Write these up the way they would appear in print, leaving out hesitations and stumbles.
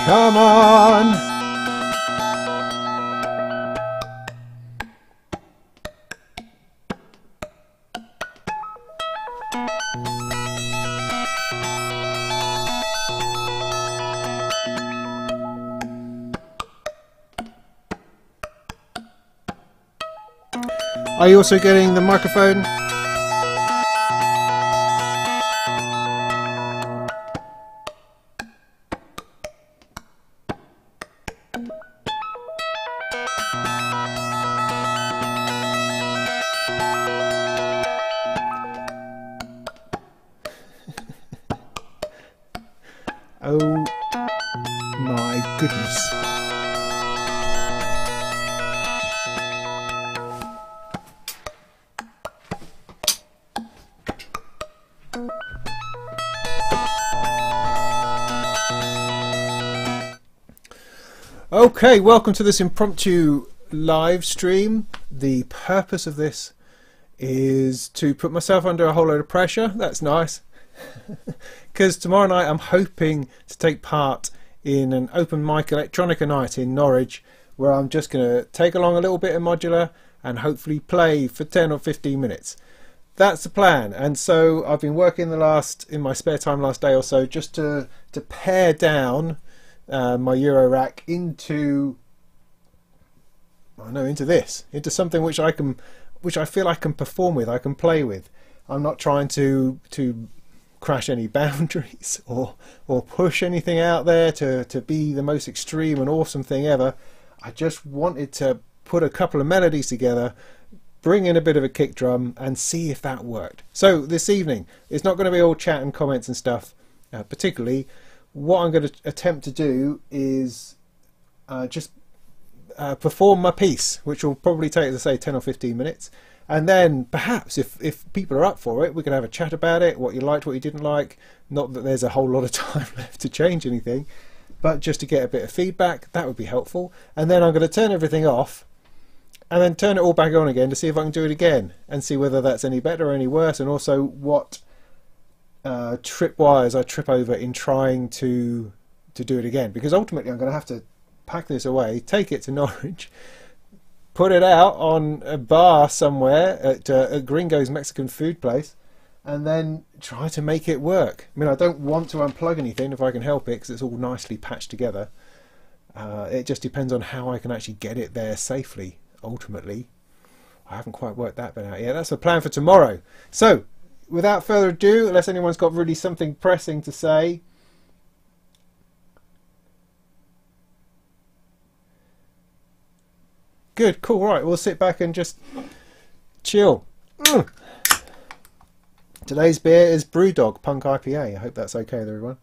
Come on! Are you also getting the microphone? Oh my goodness. Okay, welcome to this impromptu live stream. The purpose of this is to put myself under a whole load of pressure. That's nice. Because tomorrow night I'm hoping to take part in an open mic electronica night in Norwich, where I'm just going to take along a little bit of modular and hopefully play for 10 or 15 minutes. That's the plan. And so I've been working in my spare time last day or so just to pare down my Euro rack into something which I feel I can perform with, I can play with. I'm not trying to crash any boundaries or push anything out there to be the most extreme and awesome thing ever. I just wanted to put a couple of melodies together, bring in a bit of a kick drum and see if that worked. So this evening it's not going to be all chat and comments and stuff. Particularly what I'm going to attempt to do is just perform my piece, which will probably take, as I say, 10 or 15 minutes. And then perhaps if people are up for it, we can have a chat about it, what you liked, what you didn't like. Not that there's a whole lot of time left to change anything, but just to get a bit of feedback, that would be helpful. And then I'm going to turn everything off and then turn it all back on again to see if I can do it again and see whether that's any better or any worse, and also what tripwires I trip over in trying to do it again. Because ultimately I'm going to have to pack this away, take it to Norwich, put it out on a bar somewhere at a Gringo's Mexican food place, and then try to make it work. I mean, I don't want to unplug anything if I can help it, because it's all nicely patched together. It just depends on how I can actually get it there safely, ultimately. I haven't quite worked that bit out yet. That's the plan for tomorrow. So, without further ado, unless anyone's got really something pressing to say, good, cool, right, we'll sit back and just chill. Today's beer is Brewdog Punk IPA. I hope that's okay with everyone.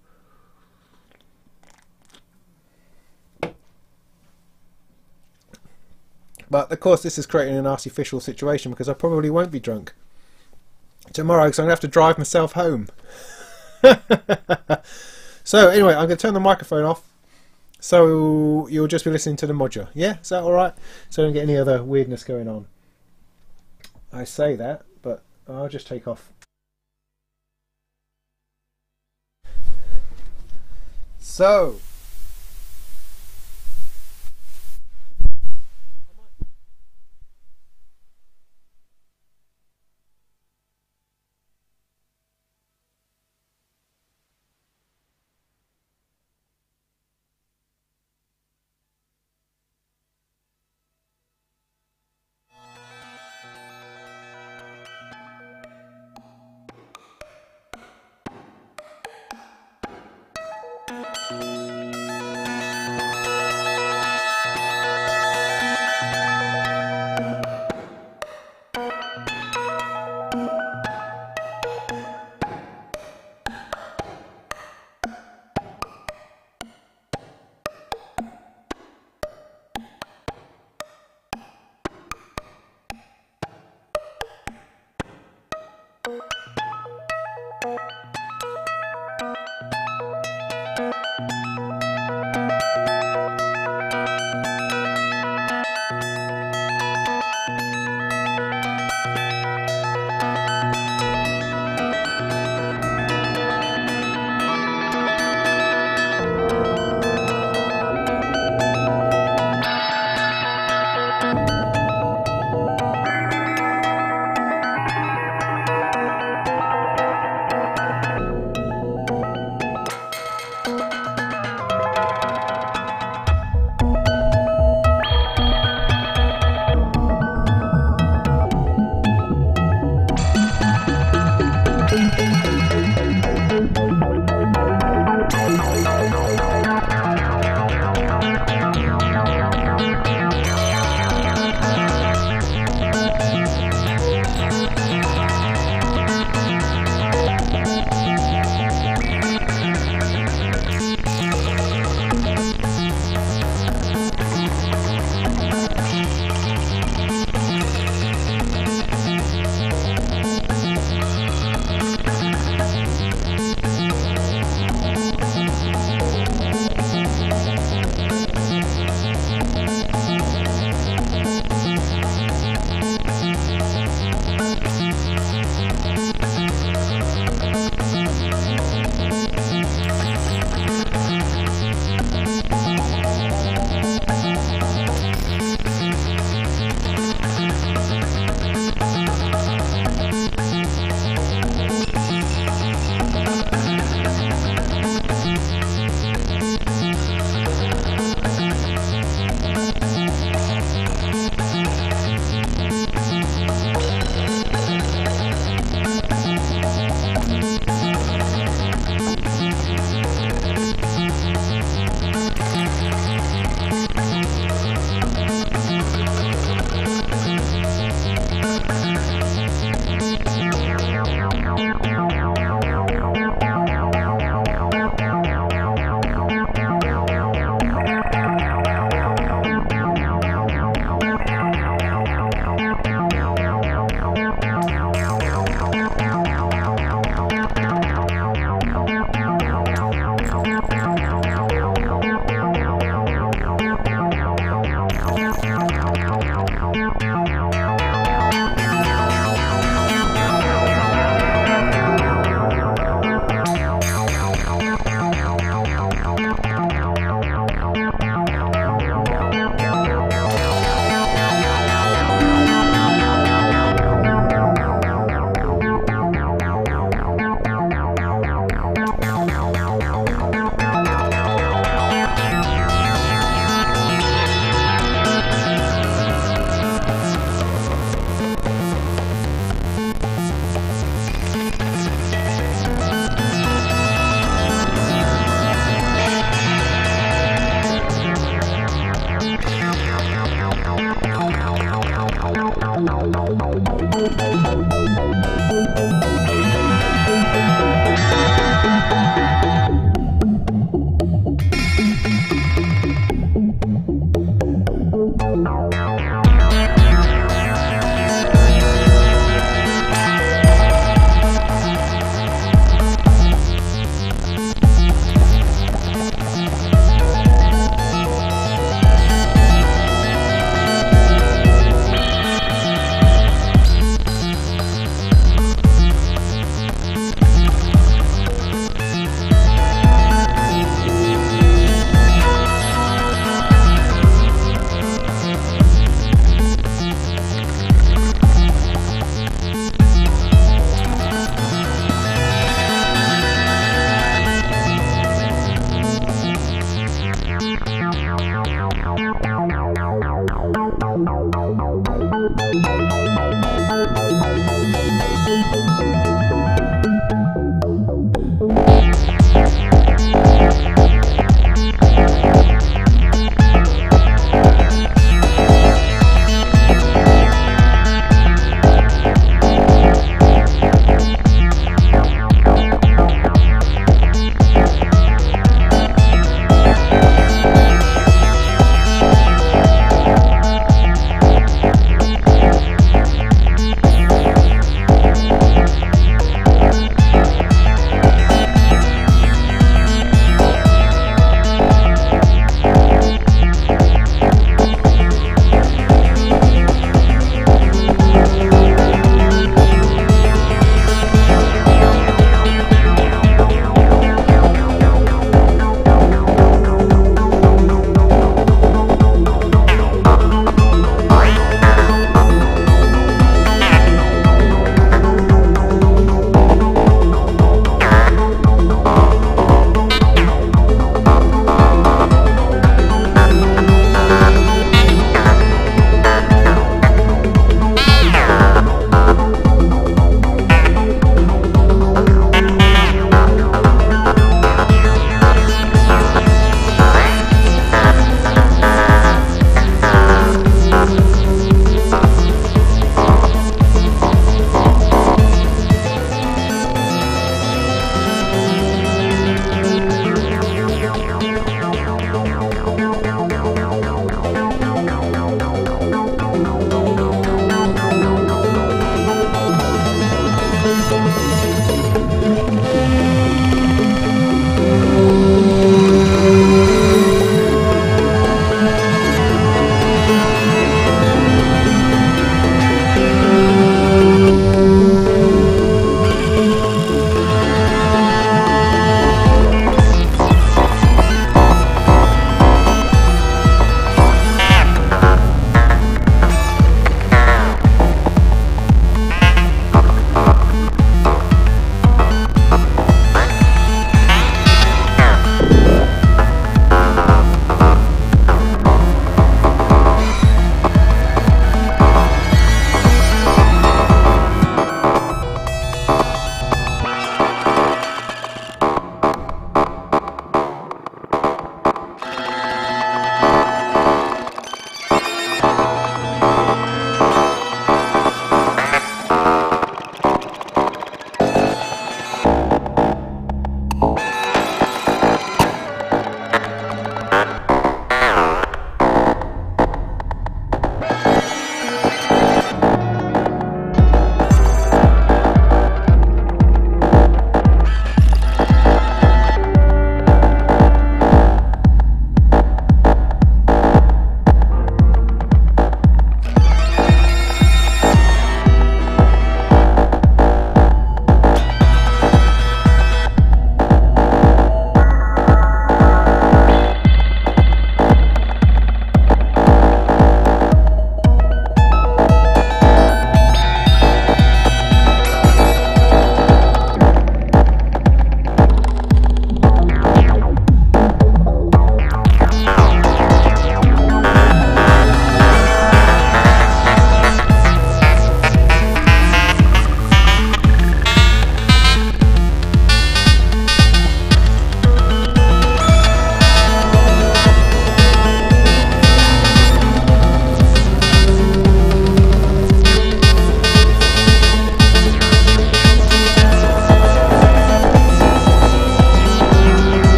But of course this is creating an artificial situation because I probably won't be drunk tomorrow because I'm going to have to drive myself home. So anyway, I'm going to turn the microphone off. So you'll just be listening to the module. Yeah, is that alright? So I don't get any other weirdness going on. I say that, but I'll just take off. So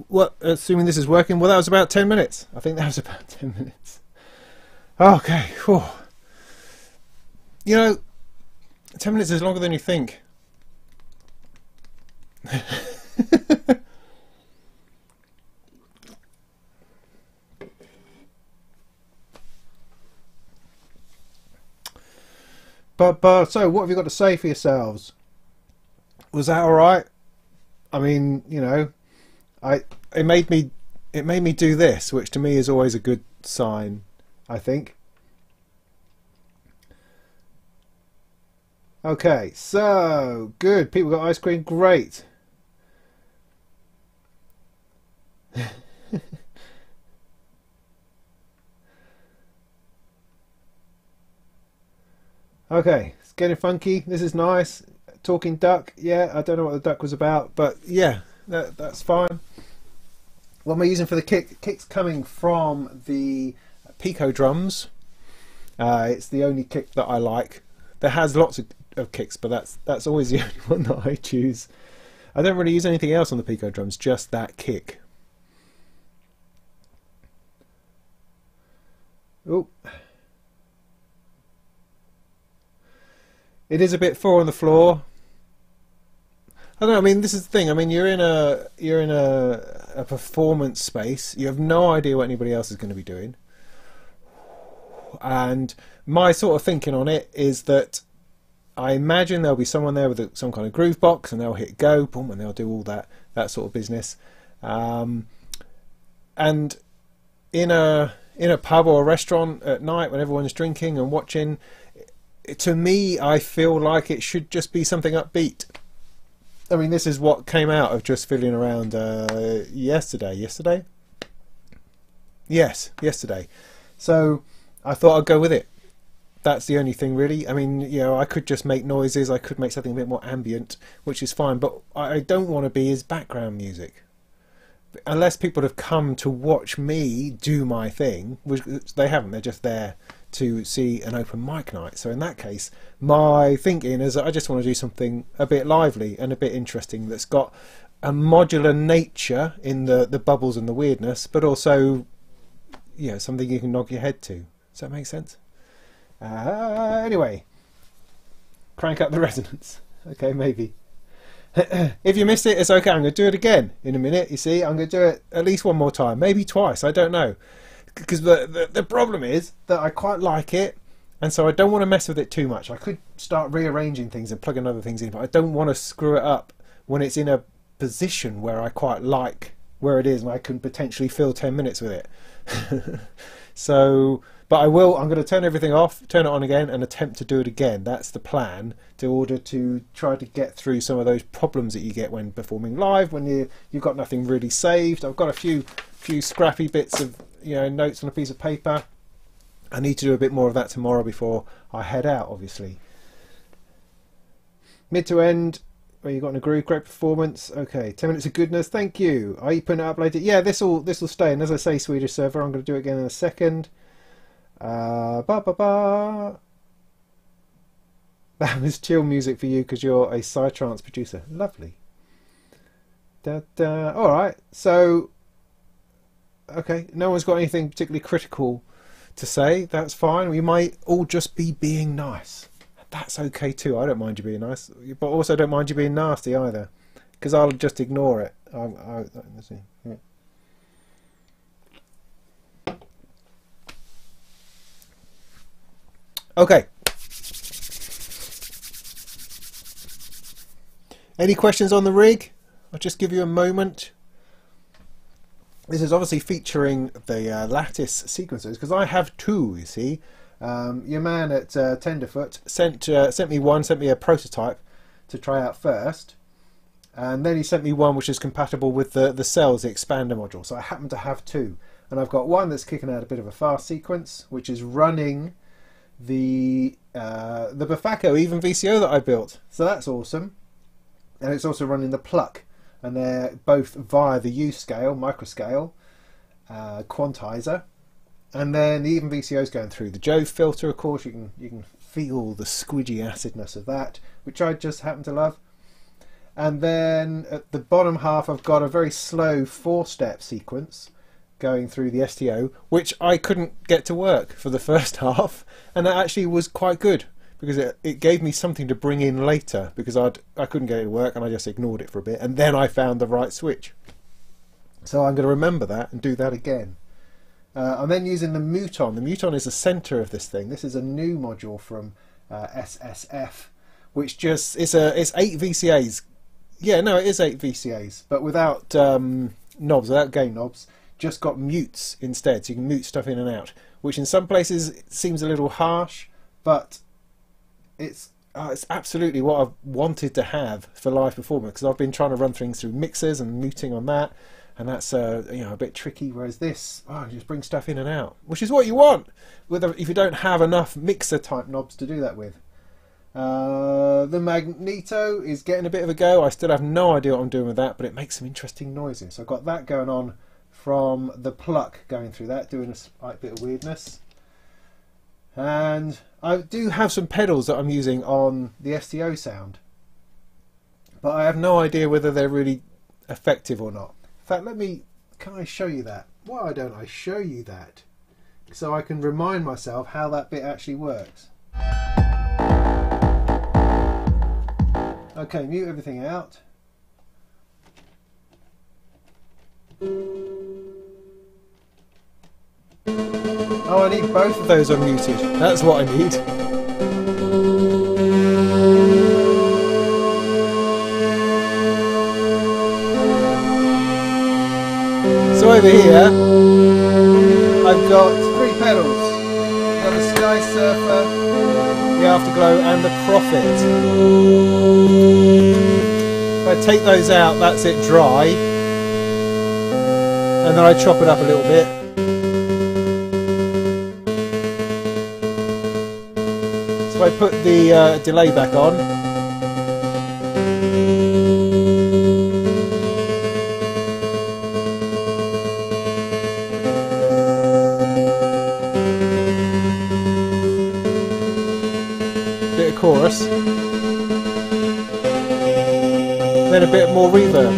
What? Assuming this is working, well, that was about 10 minutes. I think that was about 10 minutes. Okay. Whew. You know, 10 minutes is longer than you think. But so what have you got to say for yourselves? Was that all right? I mean, you know, it made me do this, which to me is always a good sign, I think. Okay, so good. People got ice cream, great. Okay, it's getting funky. This is nice. Talking duck, yeah, I don't know what the duck was about, but yeah, that's fine. What am I using for the kick? Kick's coming from the Pico drums. It's the only kick that I like. There has lots of kicks, but that's always the only one that I choose. I don't really use anything else on the Pico drums, just that kick. Oh. It is a bit four on the floor. I don't know. I mean, this is the thing. I mean, you're in a performance space. You have no idea what anybody else is going to be doing. And my sort of thinking on it is that I imagine there'll be someone there with some kind of groove box, and they'll hit go, boom, and they'll do all that sort of business. And in a pub or a restaurant at night when everyone's drinking and watching, to me, I feel like it should just be something upbeat. I mean, this is what came out of just fiddling around yesterday. Yesterday? Yes, yesterday. So I thought I'd go with it. That's the only thing, really. I mean, you know, I could just make noises. I could make something a bit more ambient, which is fine. But I don't want to be as background music. Unless people have come to watch me do my thing, which they haven't. They're just there to see an open mic night. So in that case, my thinking is that I just want to do something a bit lively and a bit interesting that's got a modular nature in the bubbles and the weirdness, but also, you know, something you can nod your head to. Does that make sense? Anyway, crank up the resonance. Okay, maybe. If you missed it, it's okay. I'm going to do it again in a minute. You see, I'm going to do it at least one more time, maybe twice. I don't know. Because the problem is that I quite like it, and so I don't want to mess with it too much. I could start rearranging things and plugging other things in, but I don't want to screw it up when it's in a position where I quite like where it is and I can potentially fill 10 minutes with it. So, but I'm going to turn everything off, turn it on again, and attempt to do it again. That's the plan, in order to try to get through some of those problems that you get when performing live, when you've got nothing really saved. I've got a few scrappy bits of, you know, notes on a piece of paper. I need to do a bit more of that tomorrow before I head out, obviously. Mid to end, where you got in a groove, great performance. Okay, 10 minutes of goodness, thank you. Are you putting it up later? Yeah, this will stay. And as I say, Swedish server, I'm going to do it again in a second. That was chill music for you because you're a psytrance producer. Lovely. All right, so okay, no one's got anything particularly critical to say. That's fine. We might all just be being nice. That's okay too. I don't mind you being nice, but also don't mind you being nasty either, because I'll just ignore it. Let's see. Yeah. Okay. Any questions on the rig? I'll just give you a moment. This is obviously featuring the lattice sequencers, because I have two, you see. Your man at Tenderfoot sent me a prototype to try out first, and then he sent me one which is compatible with the cells, the expander module. So I happen to have two, and I've got one that's kicking out a bit of a fast sequence, which is running the Bufacco even VCO that I built. So that's awesome, and it's also running the Pluck. And they're both via the U scale, microscale, quantizer, and then the even VCO is going through the Jove filter. Of course, you can feel the squidgy acidness of that, which I just happen to love. And then at the bottom half, I've got a very slow 4-step sequence going through the STO, which I couldn't get to work for the first half, and that actually was quite good, because it gave me something to bring in later, because I couldn't get it to work and I just ignored it for a bit, and then I found the right switch. So I'm going to remember that and do that again. I'm then using the Muton. The Muton is the centre of this thing. This is a new module from SSF, which just it's 8 VCAs. Yeah, no, it is 8 VCAs, but without knobs, without gain knobs. Just got mutes instead, so you can mute stuff in and out, which in some places it seems a little harsh, but it's absolutely what I've wanted to have for live performance, because I've been trying to run things through mixers and muting on that, and that's a bit tricky. Whereas this, you just bring stuff in and out, which is what you want if you don't have enough mixer type knobs to do that with. The Magneto is getting a bit of a go. I still have no idea what I'm doing with that, but it makes some interesting noises. So I've got that going on from the Pluck, going through that, doing a slight bit of weirdness. And I do have some pedals that I'm using on the STO sound, but I have no idea whether they're really effective or not. In fact, can I show you that? Why don't I show you that? So I can remind myself how that bit actually works. Okay, mute everything out. Oh, I need both of those unmuted. That's what I need. So over here, I've got 3 pedals. I've got the Sky Surfer, the Afterglow, and the Prophet. If I take those out, that's it dry. And then I chop it up a little bit. I put the delay back on. Bit of chorus. Then a bit more reverb.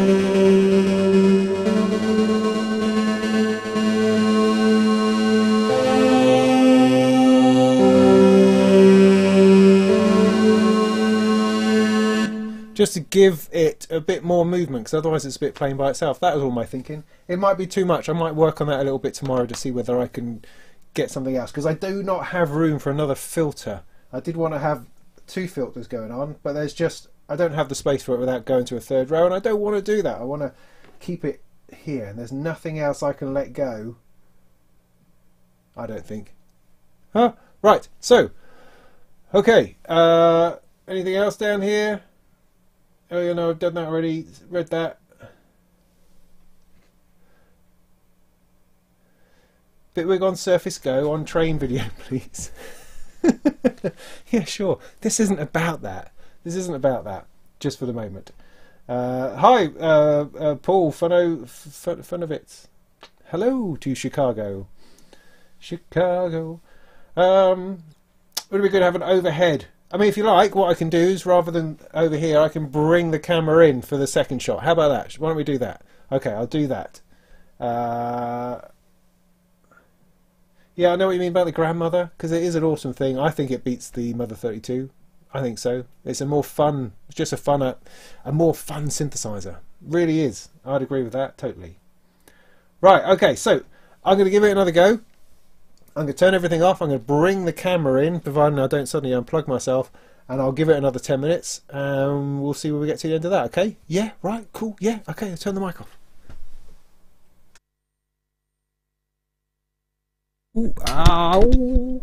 Just to give it a bit more movement, because otherwise it's a bit plain by itself. That was all my thinking. It might be too much. I might work on that a little bit tomorrow to see whether I can get something else, because I do not have room for another filter. I did want to have 2 filters going on, but I don't have the space for it without going to a 3rd row, and I don't want to do that. I want to keep it here, and there's nothing else I can let go, I don't think. Right, so okay, anything else down here? Oh, you know, I've done that already. Read that. Bitwig on Surface Go on train video, please. Yeah, sure. This isn't about that. This isn't about that. Just for the moment. Hi, Paul Funovitz. Hello to Chicago. Chicago. Would it be good to have an overhead? I mean, if you like, what I can do is, rather than over here, I can bring the camera in for the second shot. How about that? Why don't we do that? Okay, I'll do that. Yeah, I know what you mean about the grandmother, because it is an awesome thing. I think it beats the Mother 32. I think so. It's a more fun, it's just a more fun synthesizer. Really is. I'd agree with that totally. Right, okay, so I'm going to give it another go. I'm going to turn everything off. I'm going to bring the camera in, providing I don't suddenly unplug myself, and I'll give it another 10 minutes, and we'll see where we get to the end of that. Okay? Yeah, right, cool, yeah, okay, I'll turn the mic off. Ooh, ow.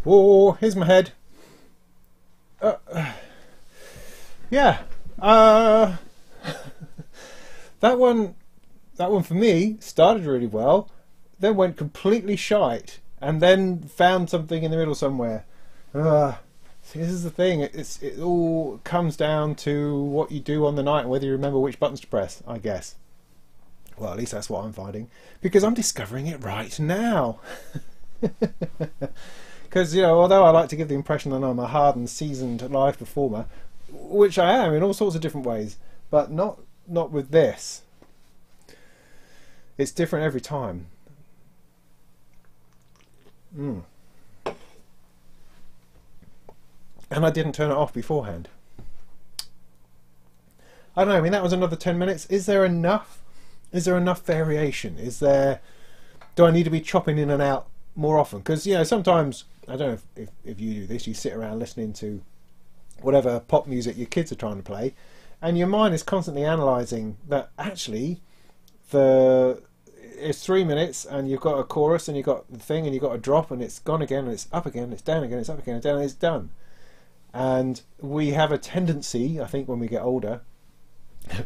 Oh, here's my head. Yeah. That one for me started really well, then went completely shite, and then found something in the middle somewhere. See, this is the thing. It all comes down to what you do on the night and whether you remember which buttons to press, I guess. Well, at least that's what I'm finding, because I'm discovering it right now. Because, you know, although I like to give the impression that I'm a hardened, seasoned live performer, which I am in all sorts of different ways, but not with this. It's different every time. And I didn't turn it off beforehand. I don't know, I mean, that was another 10 minutes. Is there enough? Is there enough variation? Do I need to be chopping in and out more often? Because, you know, sometimes, I don't know if you do this, you sit around listening to whatever pop music your kids are trying to play, and your mind is constantly analysing that actually it's 3 minutes and you've got a chorus and you've got the thing and you've got a drop and it's gone again and it's up again, it's down again, it's up again, it's down, and it's done. And we have a tendency, I think, when we get older,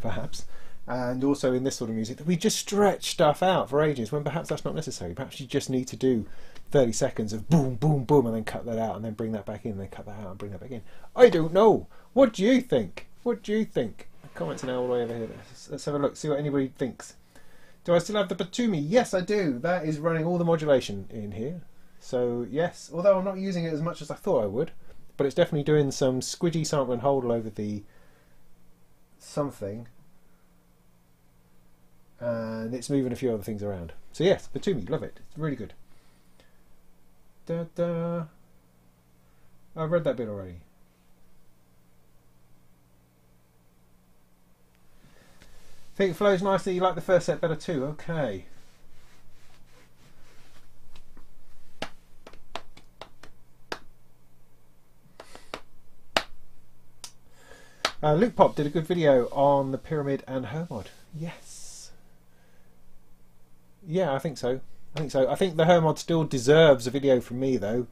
perhaps, and also in this sort of music, that we just stretch stuff out for ages when perhaps that's not necessary. Perhaps you just need to do 30 seconds of boom, boom, boom, and then cut that out and then bring that back in, and then cut that out and bring that back in. I don't know. What do you think? What do you think? Comments now all the way over here. Let's have a look, see what anybody thinks. Do I still have the Batumi? Yes, I do. That is running all the modulation in here. So, yes, although I'm not using it as much as I thought I would, but it's definitely doing some squidgy sample and hold all over the something. And it's moving a few other things around. So yes, Batumi, love it. It's really good. Da, da. I've read that bit already. Think it flows nicely. You like the first set better too? Okay. Luke Pop did a good video on the Pyramid and Hermod. Yes. Yeah, I think so. I think so. I think the Hermod still deserves a video from me, though,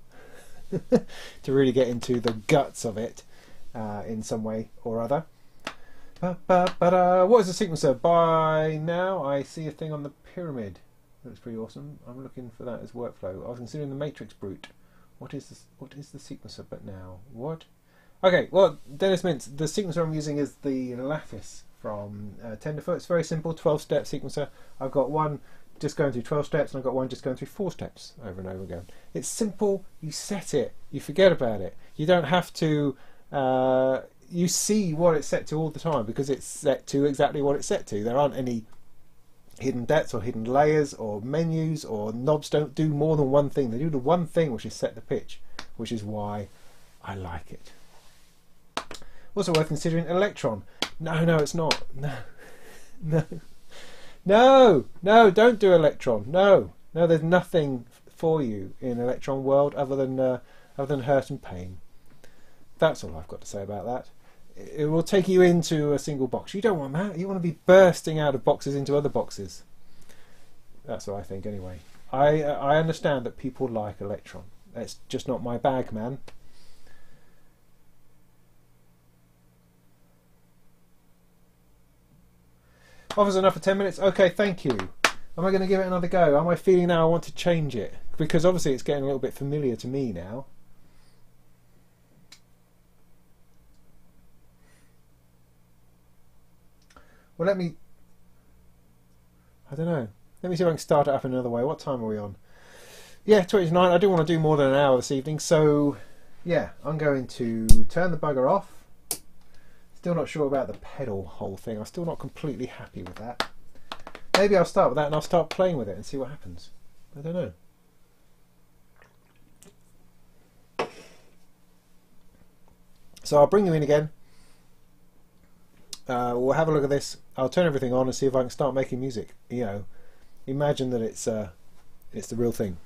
to really get into the guts of it in some way or other. What is the sequencer? By now, I see a thing on the Pyramid. Looks pretty awesome. I'm looking for that as workflow. I was considering the Matrix Brute. What is this? What is the sequencer? But now, what? Okay, well, Dennis Mintz, the sequencer I'm using is the Lattice from Tenderfoot. It's very simple, 12-step sequencer. I've got one just going through 12 steps, and I've got one just going through 4 steps over and over again. It's simple. You set it. You forget about it. You don't have to. You see what it's set to all the time because it's set to exactly what it's set to. There aren't any hidden depths or hidden layers or menus, or knobs don't do more than one thing. They do the one thing, which is set the pitch, which is why I like it. Also worth considering Electron. No, it's not. No, don't do Electron. No, there's nothing for you in Electron world other than hurt and pain. That's all I've got to say about that. It will take you into a single box. You don't want that. You want to be bursting out of boxes into other boxes. That's what I think anyway. I understand that people like Electron. It's just not my bag, man. Offers enough for 10 minutes? Okay, thank you. Am I going to give it another go? Am I feeling now I want to change it? Because obviously it's getting a little bit familiar to me now. Well, I don't know. Let me see if I can start it up another way. What time are we on? Yeah, 29. I do want to do more than an hour this evening. So, yeah, I'm going to turn the bugger off. Still not sure about the pedal whole thing. I'm still not completely happy with that. Maybe I'll start with that and I'll start playing with it and see what happens. I don't know. So I'll bring you in again. We'll have a look at this. I'll turn everything on and see if I can start making music. You know, imagine that it's the real thing.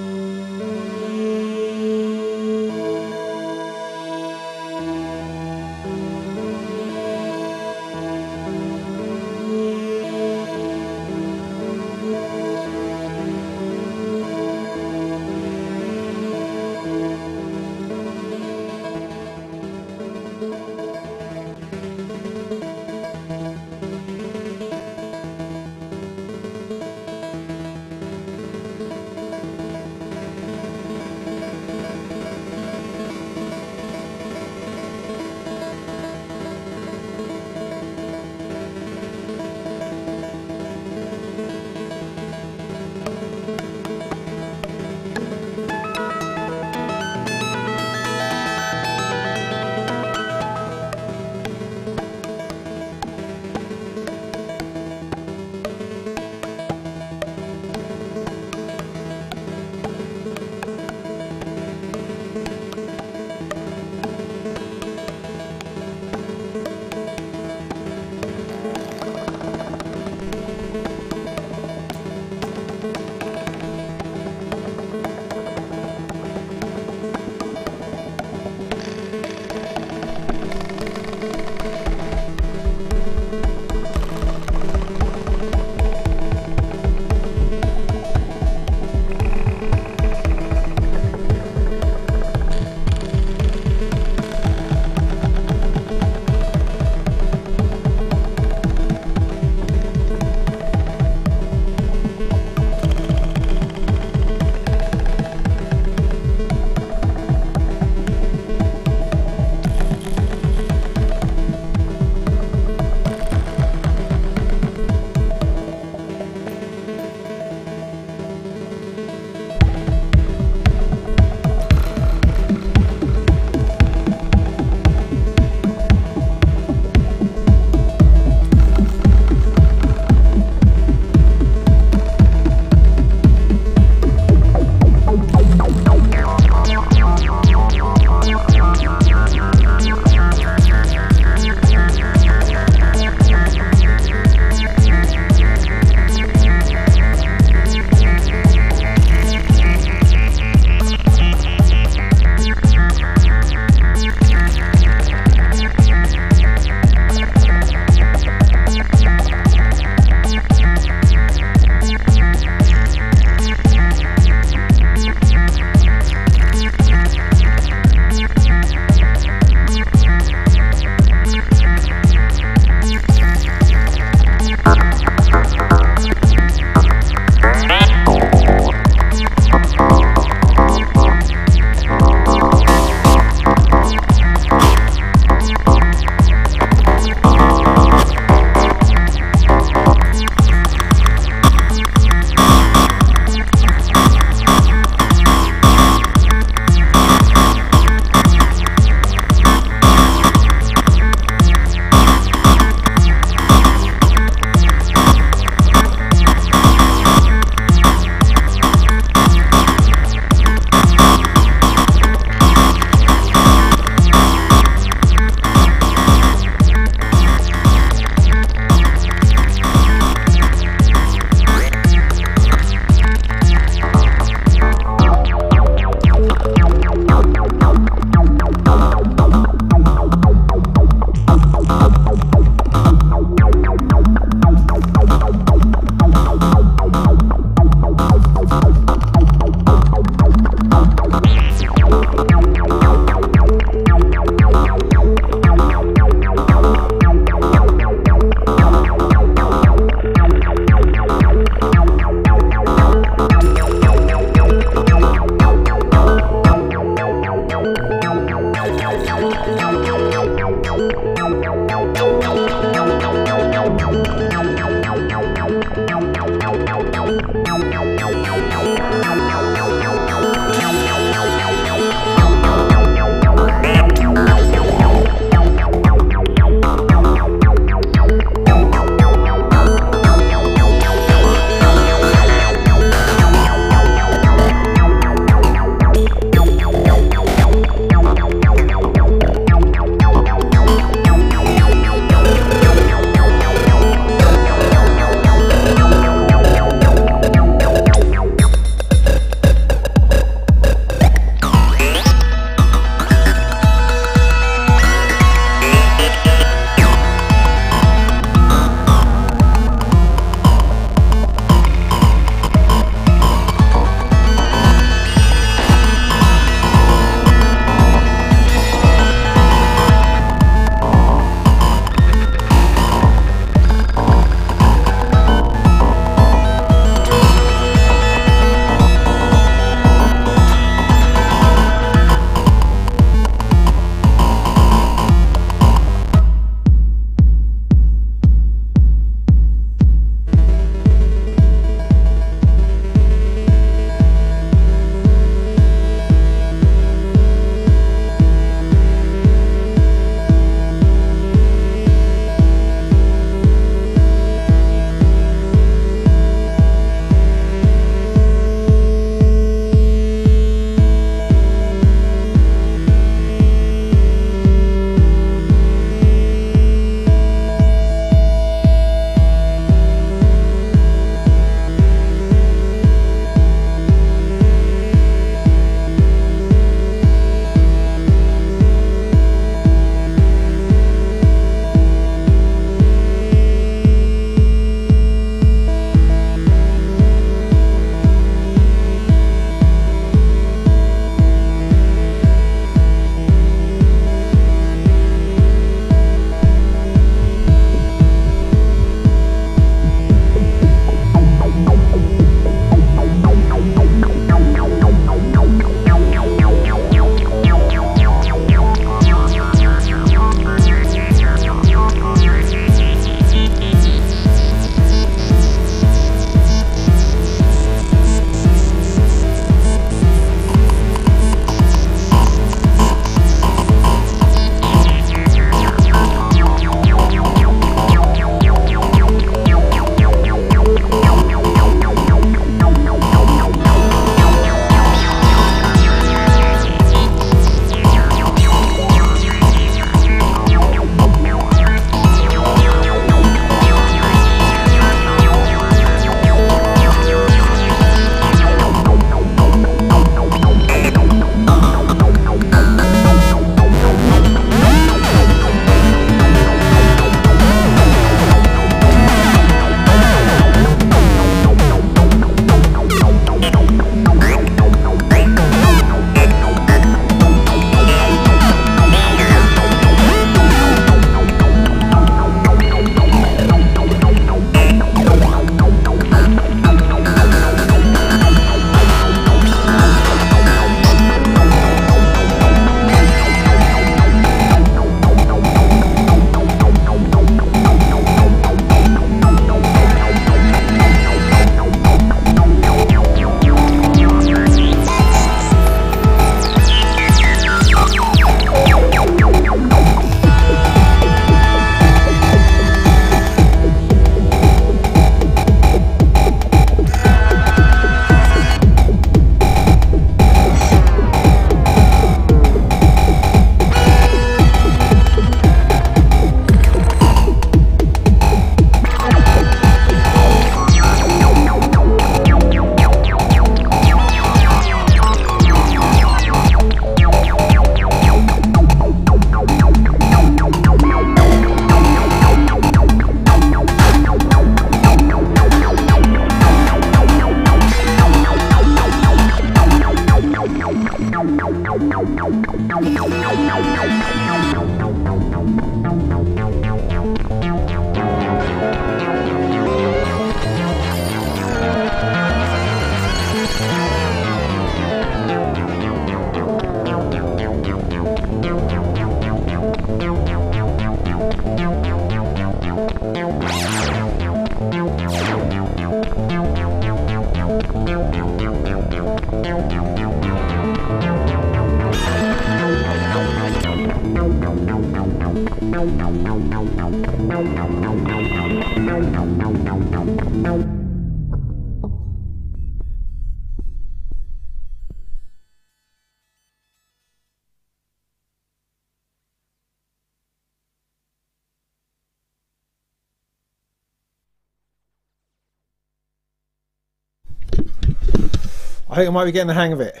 I think I might be getting the hang of it.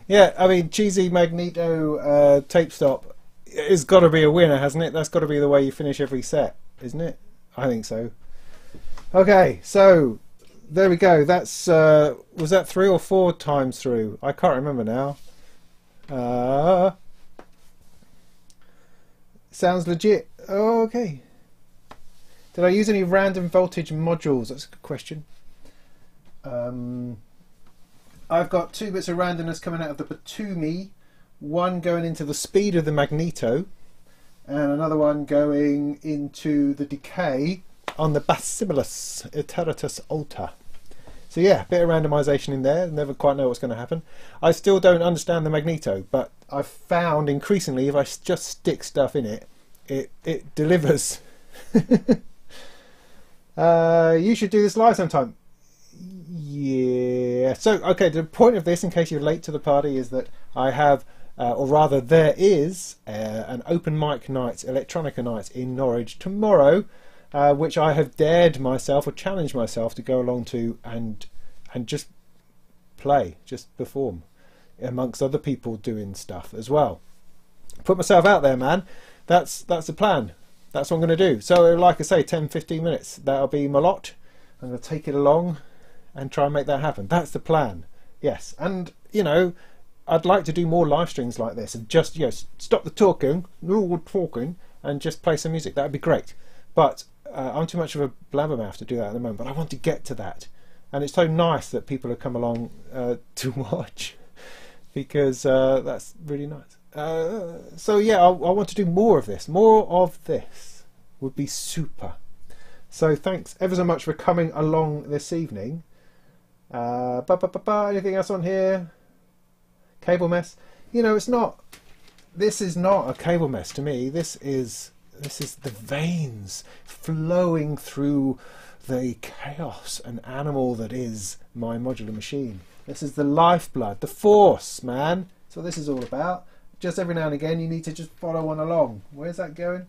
Yeah, I mean, cheesy magneto tape stop has got to be a winner, hasn't it? That's got to be the way you finish every set, isn't it? I think so. Okay, so there we go. That's was that 3 or 4 times through? I can't remember now. Sounds legit. Oh, okay. Did I use any random voltage modules? That's a good question. I've got 2 bits of randomness coming out of the Batumi, one going into the speed of the magneto, and another one going into the decay on the Basiliscus Iteratus Alta. So yeah, a bit of randomization in there. Never quite know what's going to happen. I still don't understand the magneto, but I've found increasingly if I just stick stuff in it, it delivers. You should do this live sometime. Yeah. So, okay, the point of this, in case you're late to the party, is that I have, or rather there is, an open mic night, electronica night in Norwich tomorrow, which I have dared myself or challenged myself to go along to and just play, just perform, amongst other people doing stuff as well. Put myself out there, man. That's the plan. That's what I'm going to do. So, like I say, 10-15 minutes. That'll be my lot. I'm going to take it along and try and make that happen. That's the plan. Yes. And, you know, I'd like to do more live streams like this and just, you know, stop the talking, and just play some music. That would be great. But I'm too much of a blabbermouth to do that at the moment. But I want to get to that. And it's so nice that people have come along to watch, because that's really nice. So yeah, I want to do more of this. More of this would be super. So thanks ever so much for coming along this evening. Anything else on here? Cable mess? You know, it's not. This is not a cable mess to me. This is the veins flowing through the chaos and animal that is my modular machine. This is the lifeblood, the force, man. That's what this is all about. Just every now and again you need to just follow one along. Where's that going?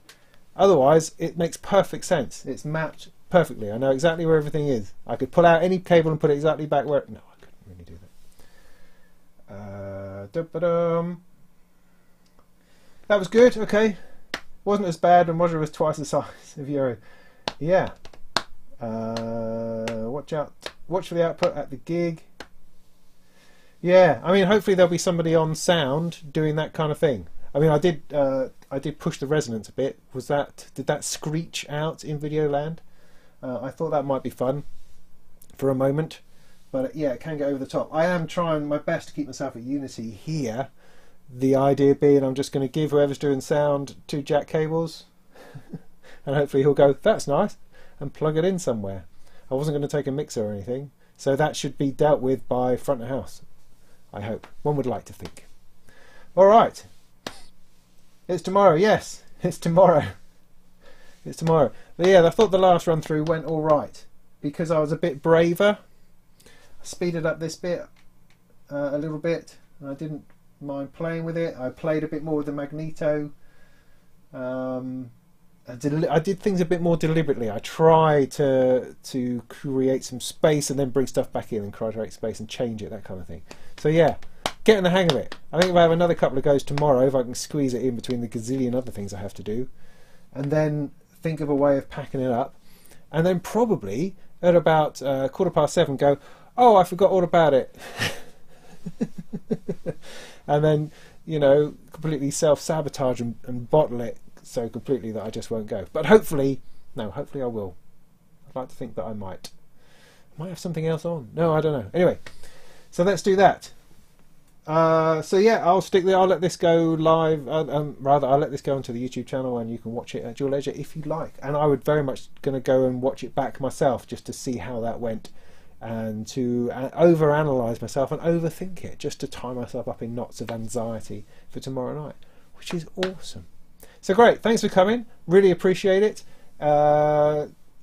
Otherwise it makes perfect sense. It's mapped perfectly. I know exactly where everything is. I could pull out any cable and put it exactly back where... No, I couldn't really do that. That was good, okay. Wasn't as bad, and modular was twice the size of Euro. Yeah. Watch out. Watch for the output at the gig. Yeah, I mean, hopefully there'll be somebody on sound doing that kind of thing. I mean, I did push the resonance a bit. Did that screech out in Videoland? I thought that might be fun for a moment, but yeah, it can go over the top. I am trying my best to keep myself at unity here. The idea being I'm just going to give whoever's doing sound 2 jack cables, and hopefully he'll go, that's nice, and plug it in somewhere. I wasn't going to take a mixer or anything, so that should be dealt with by front of house. I hope. One would like to think. Alright. It's tomorrow, yes. It's tomorrow. It's tomorrow. But yeah, I thought the last run through went alright, because I was a bit braver. I speeded up this bit a little bit, and I didn't mind playing with it. I played a bit more with the magneto. I did things a bit more deliberately. I tried to create some space and then bring stuff back in and create space and change it, that kind of thing. So yeah, getting the hang of it. I think if I have another couple of goes tomorrow, if I can squeeze it in between the gazillion other things I have to do, and then think of a way of packing it up, and then probably at about 7:15 go, oh, I forgot all about it. And then, you know, completely self-sabotage and bottle it so completely that I just won't go. But hopefully I will. I'd like to think that I might have something else on. No, I don't know. Anyway, so let's do that. So yeah, I'll let this go live. Rather, I'll let this go onto the YouTube channel, and you can watch it at your leisure if you like. And I would very much going to go and watch it back myself just to see how that went, and to overanalyze myself and overthink it, just to tie myself up in knots of anxiety for tomorrow night, which is awesome. So great, thanks for coming. Really appreciate it.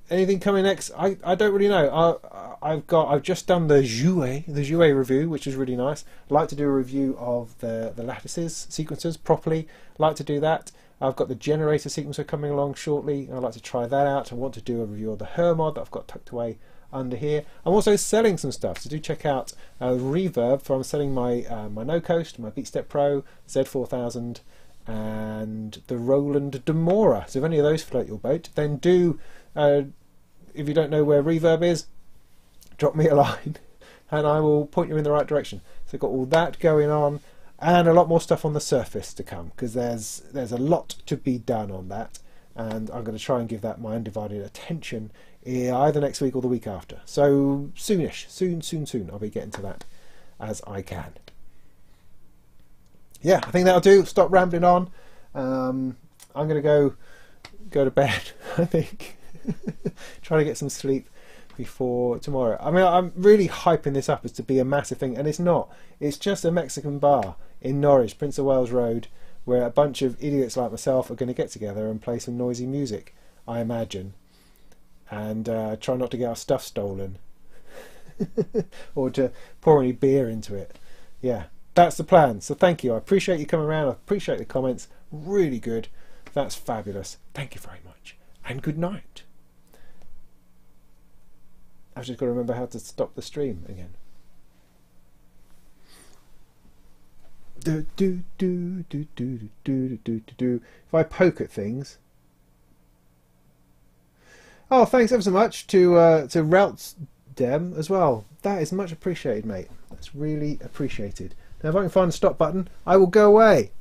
Anything coming next? I don't really know. I've just done the Jouet review, which is really nice. I'd like to do a review of the lattices sequencers properly. Like to do that. I've got the generator sequencer coming along shortly, and I'd like to try that out. I want to do a review of the Her mod that I've got tucked away under here. I'm also selling some stuff, so do check out Reverb. For I'm selling my my No Coast, my BeatStep Pro, Z4000, and the Roland Demora. So if any of those float your boat, then do. If you don't know where Reverb is, drop me a line, and I will point you in the right direction. So I've got all that going on, and a lot more stuff on the Surface to come, because there's a lot to be done on that, and I'm going to try and give that my undivided attention either next week or the week after. So soonish, soon I'll be getting to that as I can. Yeah, I think that'll do. Stop rambling on. I'm going to go to bed, I think. Try to get some sleep before tomorrow. I mean, I'm really hyping this up as to be a massive thing, and it's not. It's just a Mexican bar in Norwich, Prince of Wales Road, where a bunch of idiots like myself are going to get together and play some noisy music, I imagine, and try not to get our stuff stolen or to pour any beer into it. Yeah, that's the plan. So thank you. I appreciate you coming around. I appreciate the comments. Really good. That's fabulous. Thank you very much, and good night. I've just got to remember how to stop the stream again. If I poke at things. Oh, thanks ever so much to Routes Dem as well. That is much appreciated, mate. That's really appreciated. Now, if I can find the stop button, I will go away.